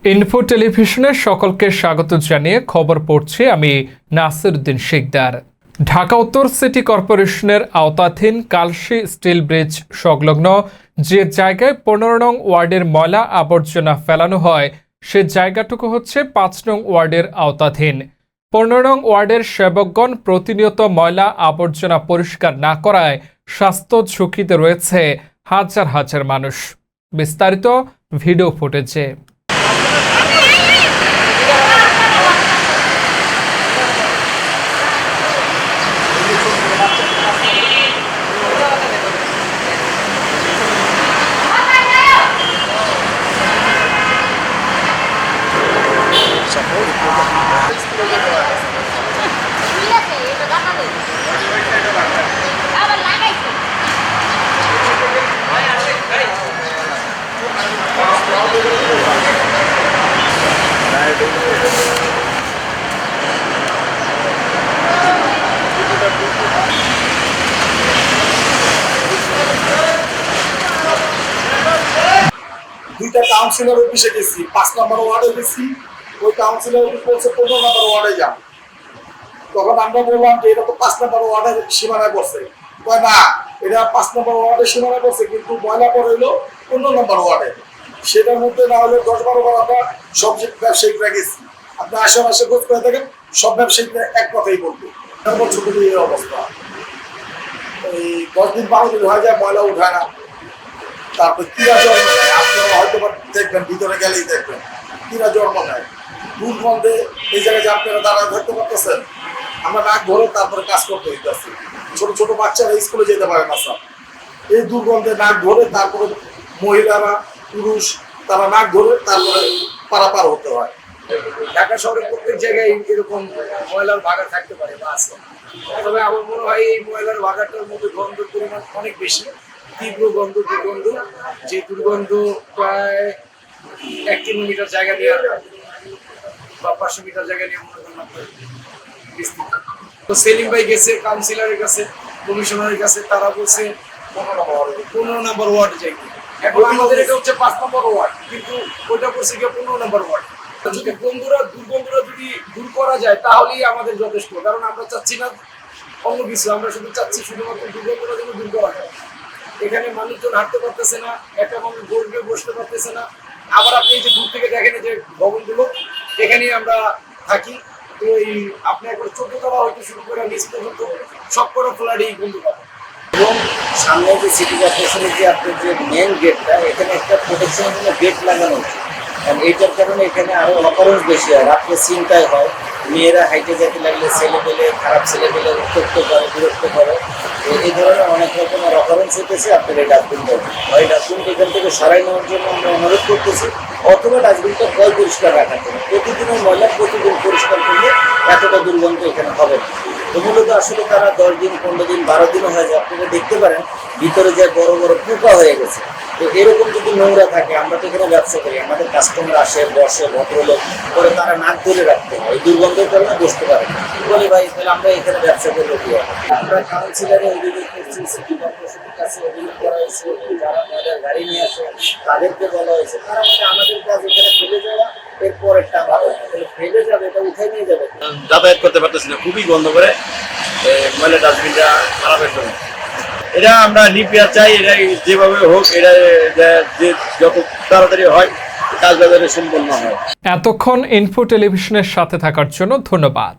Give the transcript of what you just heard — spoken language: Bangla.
ইনফো টেলিভিশনের সকলকে স্বাগত জানিয়ে খবর পড়ছি আমি নাসিরউদ্দিন শিকদার। ঢাকা উত্তর সিটি কর্পোরেশনের আওতাধীন কালশী স্টিল ব্রিজ সংলগ্ন যে জায়গায় 15 নং ওয়ার্ডের ময়লা আবর্জনা ফেলানো হয় সে জায়গাটুকু হচ্ছে 5 নং ওয়ার্ডের আওতাধীন। 15 নং ওয়ার্ডের সেবকগণ প্রতিনিয়ত ময়লা আবর্জনা পরিষ্কার না করায় স্বাস্থ্য ঝুঁকিতে রয়েছে হাজার হাজার মানুষ। বিস্তারিত ভিডিও ফুটেজে। দুইটা কাউন্সিলর অফিসে গেছি, 5 নম্বর ওয়ার্ডে গেছি। ওই কাউন্সিলর অফিস বলছে 15 নম্বর ওয়ার্ডে যান। তখন আমরা বললাম যে এটা তো 5 নম্বর ওয়ার্ডের সীমানায় পড়ছে। কয় না, এটা 5 নম্বর ওয়ার্ডের সীমানায় পড়ছে, কিন্তু ময়লা পড়ে হইলো 15 নম্বর ওয়ার্ডে। সেটার মধ্যে না হলে 10-12 বার আমরা সব ব্যবসায়িকরা গেছি। আপনি আশেপাশে খোঁজ করে দেখেন, সব ব্যবসায়িকরা এক কথাই বলবে ছোট এই অবস্থা। এই 10 দিন 12 দিন হয়ে যায়, ময়লা উঠায় না। তারপর কিরা জন্ম নেয়, আপনারা হয়তো দেখবেন, ভিতরে গেলেই দেখবেন কিরা জন্ম নেয়। দুর্গন্ধে এই জায়গায় আপনারা দাঁড়ায় থাকতে পারতেছেন, আমরা নাক ধরে তারপরে কাজ করতে হইতেছি। ছোট ছোট বাচ্চারা স্কুলে যেতে পারে না স্যার, এই দুর্গন্ধে নাক ধরে তারপরে মহিলারা পুরুষ তারা নাক ধরে তারপরে পারাপার হতে হয়। ঢাকা শহরের প্রত্যেক জায়গায় এরকম ময়লার ভাগার থাকতে পারে বা আছে, তবে আমার মনে হয় এই ময়লার ভাগাটার মধ্যে গন্ধের পরিমাণ অনেক বেশি, তীব্র গন্ধ, দুর্গন্ধ। যে দুর্গন্ধ প্রায় 1 কিলোমিটার জায়গা নিয়ে বা 500 মিটার জায়গা নিয়ে মনে করেন বিস্তৃত। তো সেলিম ভাই গেছে কাউন্সিলরের কাছে, কমিশনারের কাছে, তারা বলছে 15 নম্বর ওয়ার্ড যাইতে। এখন আমাদের এটা হচ্ছে 5 নম্বর ওয়ার্ড, কিন্তু ওইটা করছে গিয়ে 15 নম্বর ওয়ার্ড। যদি দুর্গন্ধরা যদি দূর করা যায় তাহলেই আমাদের যথেষ্ট, কারণ আমরা চাচ্ছি না অন্য কিছু, আমরা শুধু চাচ্ছি শুধুমাত্র দুর্গন্ধরা যেন দূর করা যায়। এখানে মানুষজন হাঁটতে পারতেছে না, একটা মানুষ গড়ে বসতে পারতেছে না। আবার আপনি এই যে দূর থেকে দেখেন যে ভবনগুলো, এখানেই আমরা থাকি। তো এই আপনি একবার 14 তলা হইতে শুরু করে নিচ পর্যন্ত সব কটা ফ্ল্যাটই বন্ধ পাবেন। এবং সামনে যে সিটি কর্পোরেশনের যে আপনার যে মেন গেটটা, এখানে একটা প্রোটেকশনের জন্য গেট লাগানো উচিত। কারণ এইটার কারণে এখানে আরো অপরাধ বেশি হয়, রাত্রে চিন্তায় হয়, মেয়েরা হাইটে যেতে লাগলে ছেলেপেলে খারাপ ছেলেপেলে উত্তক্ত করে, বিরক্ত করে। এই ধরনের অনেক রকমের অকারেন্স হইতেছে। আপনার এই ডাস্টবিনটা হয়, ডাস্টবিনটা এখান থেকে সরাই নেওয়ার জন্য আমরা অনুরোধ করতেছি, অথবা ডাস্টবিনটা কয় পরিষ্কার রাখার জন্য। প্রতিদিনের ময়লা প্রতিদিন পরিষ্কার করলে এতটা দুর্গন্ধ এখানে হবে না। তো মূলত আসলে তারা 10 দিন 15 দিন 12 দিনও হয়ে যায়, আপনারা দেখতে পারেন ভিতরে যে বড় বড় পোকা হয়ে গেছে। তো এরকম যদি নোংরা থাকে, আমরা তো এখানে ব্যবসা করি, আমাদের কাস্টমার আসে বসে ভদ্রলোক করে, তারা নাক ধরে রাখতে হয়, এই দুর্গন্ধের কারণে বসতে পারে না। বলি ভাই তাহলে আমরা এখানে ব্যবসা করবো কি? আমরা কাউন্সিলারে অভিযোগ করছি, সিটি কর্পোরেশনের কাছে অভিযোগ করা হয়েছে, যারা আমাদের গাড়ি নিয়ে আসে তাদেরকে বলা হয়েছে, তারা আমাদের কাজ এখানে ফেলে যাওয়া, এরপরেরটা আমাদের ফেলে যাবে, এটা উঠে নিয়ে যাবে। যাতায়াত করতে পারতেছি না, খুবই গন্ধ করে ময়লা ডাস্টবিনটা খারাপের জন্য। এটা আমরা নিপিয়ার চাই, এটা যেভাবে হোক, এটা যত তাড়াতাড়ি হয় কাজ বাজারে সম্পন্ন হয়। এতক্ষণ ইনফো টেলিভিশনের সাথে থাকার জন্য ধন্যবাদ।